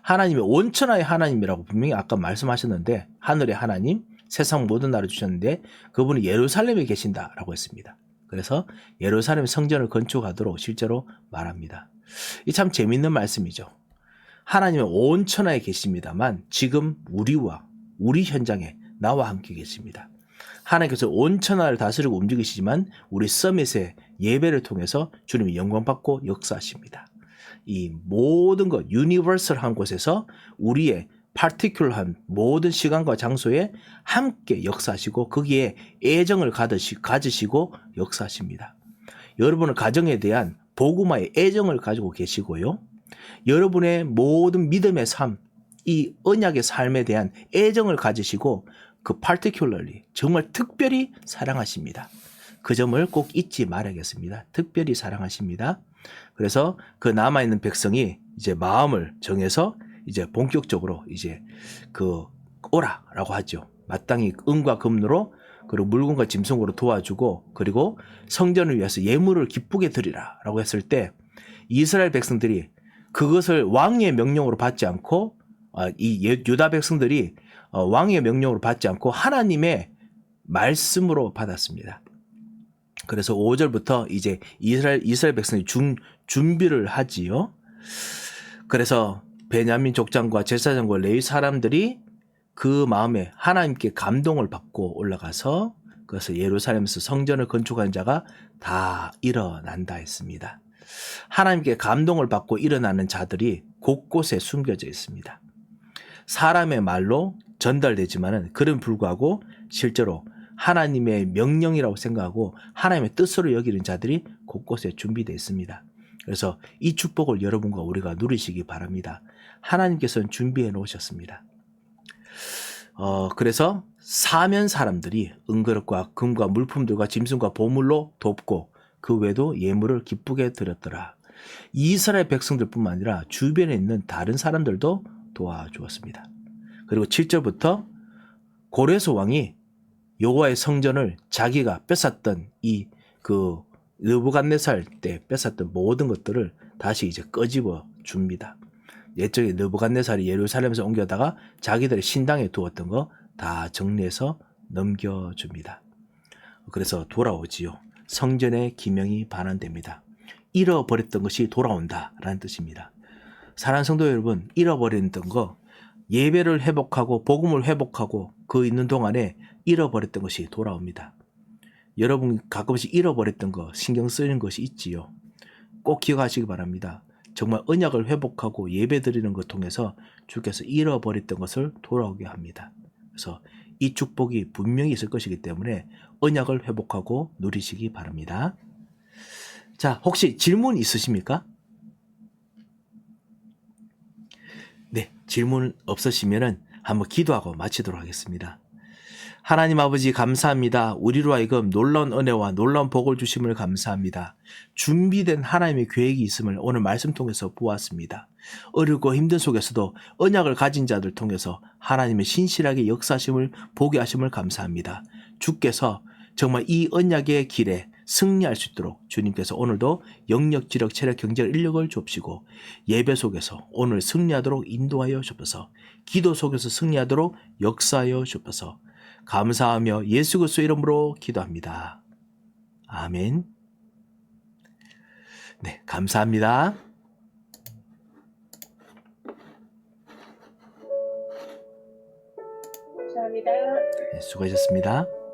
하나님의 온천하의 하나님이라고 분명히 아까 말씀하셨는데 하늘의 하나님, 세상 모든 나라를 주셨는데 그분이 예루살렘에 계신다라고 했습니다. 그래서 예루살렘 성전을 건축하도록 실제로 말합니다. 이 참 재밌는 말씀이죠. 하나님은 온천하에 계십니다만 지금 우리와 우리 현장에 나와 함께 계십니다. 하나님께서 온천하를 다스리고 움직이시지만 우리 서밋의 예배를 통해서 주님이 영광받고 역사하십니다. 이 모든 것 유니버설한 곳에서 우리의 파티큘러한 모든 시간과 장소에 함께 역사하시고 거기에 애정을 가지시고 역사하십니다. 여러분은 가정에 대한 복음화의 애정을 가지고 계시고요. 여러분의 모든 믿음의 삶, 이 언약의 삶에 대한 애정을 가지시고 그 particularly 정말 특별히 사랑하십니다. 그 점을 꼭 잊지 말아야겠습니다. 특별히 사랑하십니다. 그래서 그 남아있는 백성이 이제 마음을 정해서 이제 본격적으로 이제 그 오라라고 하죠. 마땅히 은과 금으로 그리고 물건과 짐승으로 도와주고 그리고 성전을 위해서 예물을 기쁘게 드리라라고 했을 때 이스라엘 백성들이 그것을 왕의 명령으로 받지 않고 유다 백성들이 왕의 명령으로 받지 않고 하나님의 말씀으로 받았습니다. 그래서 5절부터 이제 이스라엘 백성이 준비를 하지요. 그래서 베냐민 족장과 제사장과 레위 사람들이 그 마음에 하나님께 감동을 받고 올라가서 그래서 예루살렘에서 성전을 건축한 자가 다 일어난다 했습니다. 하나님께 감동을 받고 일어나는 자들이 곳곳에 숨겨져 있습니다. 사람의 말로 전달되지만은 그런 불구하고 실제로 하나님의 명령이라고 생각하고 하나님의 뜻으로 여기는 자들이 곳곳에 준비되어 있습니다. 그래서 이 축복을 여러분과 우리가 누리시기 바랍니다. 하나님께서는 준비해 놓으셨습니다. 그래서 사면 사람들이 은그릇과 금과 물품들과 짐승과 보물로 돕고 그 외에도 예물을 기쁘게 드렸더라. 이스라엘 백성들뿐만 아니라 주변에 있는 다른 사람들도 도와주었습니다. 그리고 7절부터 고레스 왕이 여호와의 성전을 자기가 뺏었던 그 느부갓네살 때 뺏었던 모든 것들을 다시 이제 끄집어 줍니다. 옛적에 느부갓네살이 예루살렘에서 옮겨다가 자기들의 신당에 두었던 거 다 정리해서 넘겨줍니다. 그래서 돌아오지요. 성전의 기명이 반환됩니다. 잃어버렸던 것이 돌아온다라는 뜻입니다. 사랑하는 성도 여러분, 잃어버렸던 거 예배를 회복하고 복음을 회복하고 그 있는 동안에 잃어버렸던 것이 돌아옵니다. 여러분 가끔씩 잃어버렸던 거 신경 쓰이는 것이 있지요. 꼭 기억하시기 바랍니다. 정말 언약을 회복하고 예배 드리는 것 통해서 주께서 잃어버렸던 것을 돌아오게 합니다. 그래서 이 축복이 분명히 있을 것이기 때문에 언약을 회복하고 누리시기 바랍니다. 자, 혹시 질문 있으십니까? 네, 질문 없으시면은 한번 기도하고 마치도록 하겠습니다. 하나님 아버지 감사합니다. 우리로 하여금 놀라운 은혜와 놀라운 복을 주심을 감사합니다. 준비된 하나님의 계획이 있음을 오늘 말씀 통해서 보았습니다. 어렵고 힘든 속에서도 언약을 가진 자들 통해서 하나님의 신실하게 역사하심을 보게 하심을 감사합니다. 주께서 정말 이 언약의 길에 승리할 수 있도록 주님께서 오늘도 영역, 지력, 체력, 경제력, 인력을 줍시고 예배 속에서 오늘 승리하도록 인도하여 주옵소서. 기도 속에서 승리하도록 역사하여 주옵소서. 감사하며 예수 그리스도 이름으로 기도합니다. 아멘. 네, 감사합니다. 감사합니다. 네, 수고하셨습니다.